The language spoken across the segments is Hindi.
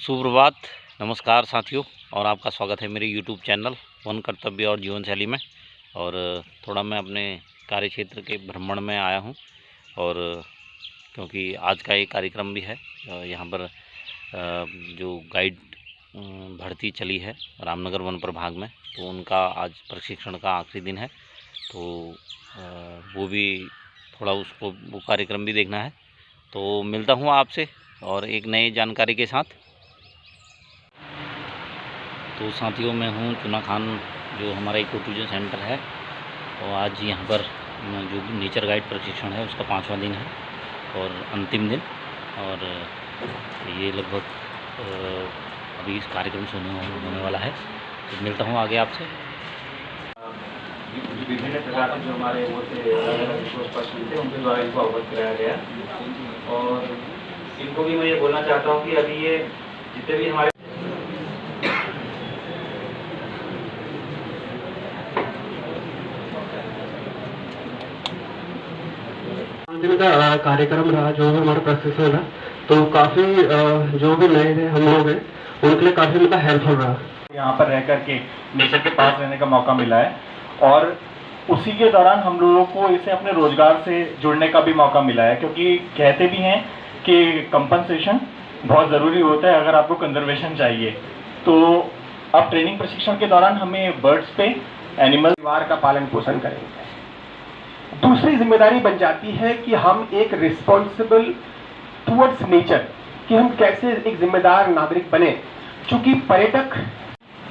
सुप्रभात, नमस्कार साथियों। और आपका स्वागत है मेरे YouTube चैनल वन कर्तव्य और जीवन शैली में। और थोड़ा मैं अपने कार्य क्षेत्र के भ्रमण में आया हूं, और क्योंकि आज का एक कार्यक्रम भी है यहाँ पर जो गाइड भर्ती चली है रामनगर वन प्रभाग में, तो उनका आज प्रशिक्षण का आखिरी दिन है। तो वो भी थोड़ा वो कार्यक्रम भी देखना है। तो मिलता हूँ आपसे और एक नई जानकारी के साथ। तो साथियों, मैं हूँ चुना खान, जो हमारा इको टूरिज्म सेंटर है। और आज यहाँ पर जो नेचर गाइड प्रशिक्षण है उसका 5वां दिन है और अंतिम दिन। और ये लगभग अभी इस कार्यक्रम से होने वाला है। तो मिलता हूँ आगे आपसे। विभिन्न प्रकार के जो हमारे वो थे अलग अलग थे, उनके द्वारा इनको अवगत कराया गया। और इनको भी मैं ये बोलना चाहता हूँ कि अभी ये जितने भी हमारे का कार्यक्रम रहा, जो भी हमारा प्रशिक्षण रहा, तो काफ़ी जो भी नए थे हम लोग हैं उनके लिए काफ़ी मतलब हेल्पफुल रहा। यहाँ पर रह कर के नेचर के पास रहने का मौका मिला है, और उसी के दौरान हम लोगों को इसे अपने रोजगार से जुड़ने का भी मौका मिला है। क्योंकि कहते भी हैं कि कंपनसेशन बहुत ज़रूरी होता है अगर आपको कंजर्वेशन चाहिए। तो अब ट्रेनिंग प्रशिक्षण के दौरान हमें बर्ड्स पे एनिमल परिवार का पालन पोषण करेंगे। दूसरी जिम्मेदारी बन जाती है कि हम एक रिस्पॉन्सिबल टुवर्ड्स नेचर, कि हम कैसे एक जिम्मेदार नागरिक बने। चूँकि पर्यटक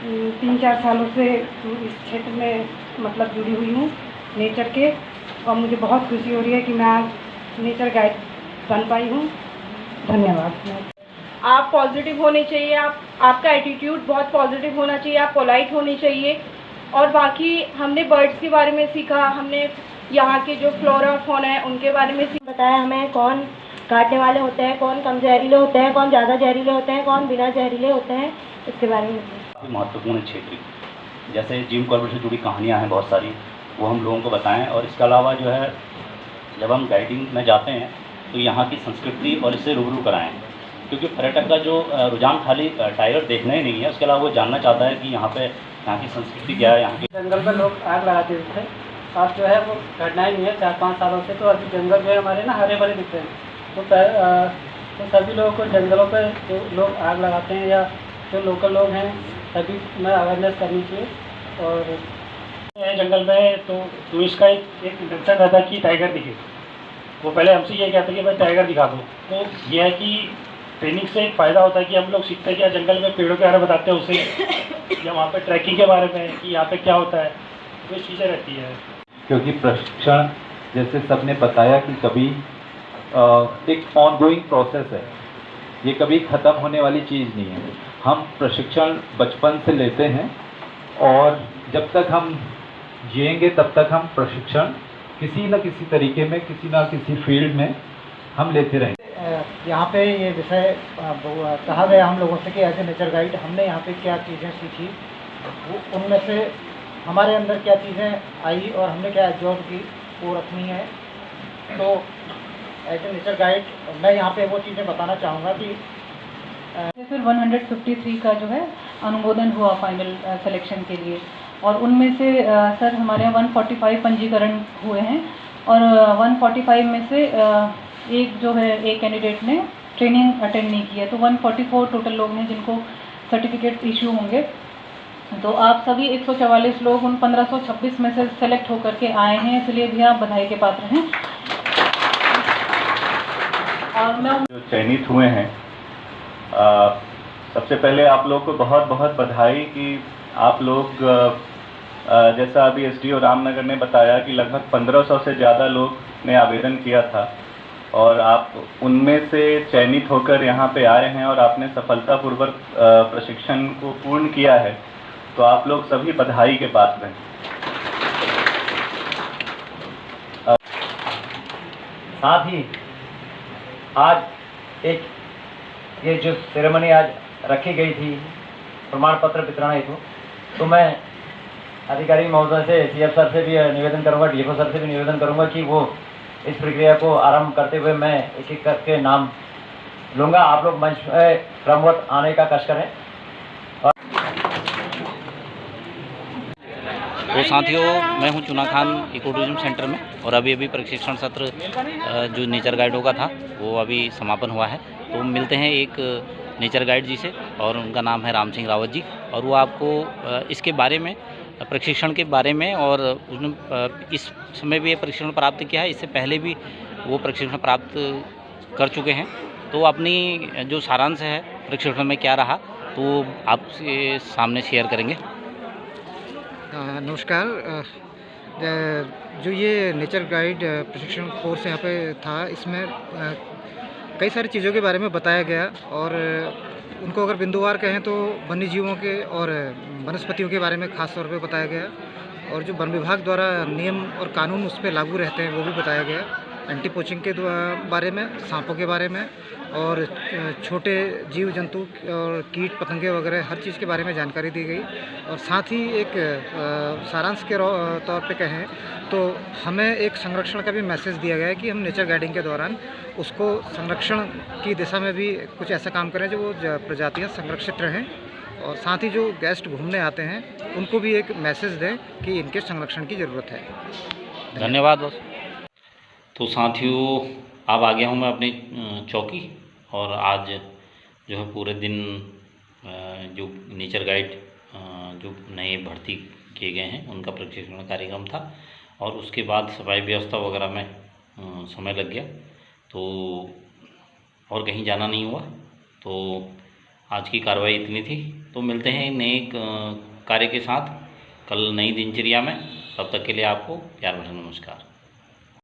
3-4 सालों से इस क्षेत्र में मतलब जुड़ी हुई हूँ नेचर के, और मुझे बहुत खुशी हो रही है कि मैं आज नेचर गाइड बन पाई हूँ। धन्यवाद। आप पॉजिटिव होने चाहिए, आपका एटीट्यूड बहुत पॉजिटिव होना चाहिए, आप पोलाइट होने चाहिए। और बाकी हमने बर्ड्स के बारे में सीखा, हमने यहाँ के जो फ्लोरा और फौना है उनके बारे में बताया हमें कौन काटने वाले होते हैं, कौन कम जहरीले होते हैं, कौन ज़्यादा जहरीले होते हैं, कौन बिना जहरीले होते हैं, इसके बारे में। काफ़ी महत्वपूर्ण क्षेत्र, जैसे जिम कॉर्बेट से जुड़ी कहानियाँ हैं बहुत सारी, वो हम लोगों को बताएं। और इसके अलावा जो है, जब हम गाइडिंग में जाते हैं तो यहाँ की संस्कृति और इससे रूबरू कराएं। क्योंकि पर्यटक का जो रुझान खाली टाइगर देखना ही नहीं है, उसके अलावा वो जानना चाहता है कि यहाँ की संस्कृति क्या है। यहाँ की जंगल में लोग आग लगाते थे, आज जो है वो घटनाएं नहीं है 4-5 सालों से। तो अभी जंगल जो है हमारे ना हरे भरे दिखते हैं। तो सभी लोगों को जंगलों पे जो लोग आग लगाते हैं या जो लोकल लोग हैं, सभी में अवेयरनेस करनी चाहिए। और जंगल में तो टूरिस्ट का एक इंटेंशन रहता है कि टाइगर दिखे। वो पहले हमसे ये कहते हैं कि भाई टाइगर दिखा दो। तो ये है कि ट्रेनिंग से एक फ़ायदा होता है कि हम लोग सीखते हैं कि जंगल में पेड़ों के बारे में बताते हैं उसे, या वहाँ पे ट्रैकिंग के बारे में कि यहाँ पे क्या होता है, वो चीज़ें रहती है। क्योंकि प्रशिक्षण, जैसे सबने बताया कि कभी एक ऑनगोइंग प्रोसेस है, ये कभी ख़त्म होने वाली चीज़ नहीं है। हम प्रशिक्षण बचपन से लेते हैं और जब तक हम जिएंगे तब तक हम प्रशिक्षण किसी न किसी तरीके में, किसी न किसी फील्ड में हम लेते रहेंगे। यहाँ पे ये विषय कहा गया हम लोगों से कि एज ए नेचर गाइड हमने यहाँ पे क्या चीज़ें सीखी, उनमें से हमारे अंदर क्या चीज़ें आई और हमने क्या एब्जॉर्व की, वो रखनी है। तो एज ए नेचर गाइड मैं यहाँ पे वो चीज़ें बताना चाहूँगा कि फिर 153 का जो है अनुमोदन हुआ फाइनल सिलेक्शन के लिए, और उनमें से सर हमारे यहाँ 145 पंजीकरण हुए हैं। और 145 में से एक जो है एक कैंडिडेट ने ट्रेनिंग अटेंड नहीं की है। तो 144 टोटल लोग हैं जिनको सर्टिफिकेट इशू होंगे। तो आप सभी 144 लोग उन 1526 में से सेलेक्ट होकर के आए हैं, इसलिए भी आप बधाई के पात्र हैं। और मैं जो चयनित हुए हैं, सबसे पहले आप लोग को बहुत बहुत बधाई कि आप लोग जैसा अभी एसडीओ रामनगर ने बताया कि लगभग 1500 से ज़्यादा लोग ने आवेदन किया था, और आप उनमें से चयनित होकर यहाँ पे आए हैं और आपने सफलतापूर्वक प्रशिक्षण को पूर्ण किया है। तो आप लोग सभी बधाई के पात्र हैं। साथ ही आज एक ये जो सेरेमनी आज रखी गई थी प्रमाण पत्र वितरण हेतु, तो मैं अधिकारी महोदय से, सीएफ सर से भी निवेदन करूंगा, डीएफओ सर से भी निवेदन करूंगा कि वो इस प्रक्रिया को आरंभ करते हुए मैं एक एक करके नाम लूँगा। आप लोग मंच पे क्रमवत आने का कष्ट करें। तो साथियों, मैं हूं चुना खान इको टूरिज्म सेंटर में और अभी प्रशिक्षण सत्र जो नेचर गाइडों का था वो अभी समापन हुआ है। तो मिलते हैं एक नेचर गाइड जी से और उनका नाम है राम सिंह रावत जी, और वो आपको इसके बारे में, प्रशिक्षण के बारे में, और उसने इस समय भी ये प्रशिक्षण प्राप्त किया है, इससे पहले भी वो प्रशिक्षण प्राप्त कर चुके हैं। तो अपनी जो सारांश है प्रशिक्षण में क्या रहा तो आपके सामने शेयर करेंगे। नमस्कार। जो ये नेचर गाइड प्रशिक्षण कोर्स यहाँ पे था, इसमें कई सारी चीज़ों के बारे में बताया गया, और उनको अगर बिंदुवार कहें तो वन्य जीवों के और वनस्पतियों के बारे में ख़ास तौर पे बताया गया, और जो वन विभाग द्वारा नियम और कानून उस पर लागू रहते हैं वो भी बताया गया। एंटी पोचिंग के बारे में, सांपों के बारे में, और छोटे जीव जंतु और कीट पतंगे वगैरह हर चीज़ के बारे में जानकारी दी गई। और साथ ही एक सारांश के तौर पे कहें तो हमें एक संरक्षण का भी मैसेज दिया गया है कि हम नेचर गाइडिंग के दौरान उसको संरक्षण की दिशा में भी कुछ ऐसा काम करें जो वो प्रजातियाँ संरक्षित रहें, और साथ ही जो गेस्ट घूमने आते हैं उनको भी एक मैसेज दें कि इनके संरक्षण की ज़रूरत है। धन्यवाद बस। तो साथियों, अब आ गया हूँ मैं अपनी चौकी, और आज जो है पूरे दिन जो नेचर गाइड जो नए भर्ती किए गए हैं उनका प्रशिक्षण कार्यक्रम था, और उसके बाद सफाई व्यवस्था वगैरह में समय लग गया, तो और कहीं जाना नहीं हुआ। तो आज की कार्रवाई इतनी थी। तो मिलते हैं नए कार्य के साथ कल नई दिनचर्या में। तब तक के लिए आपको प्यार भरा नमस्कार।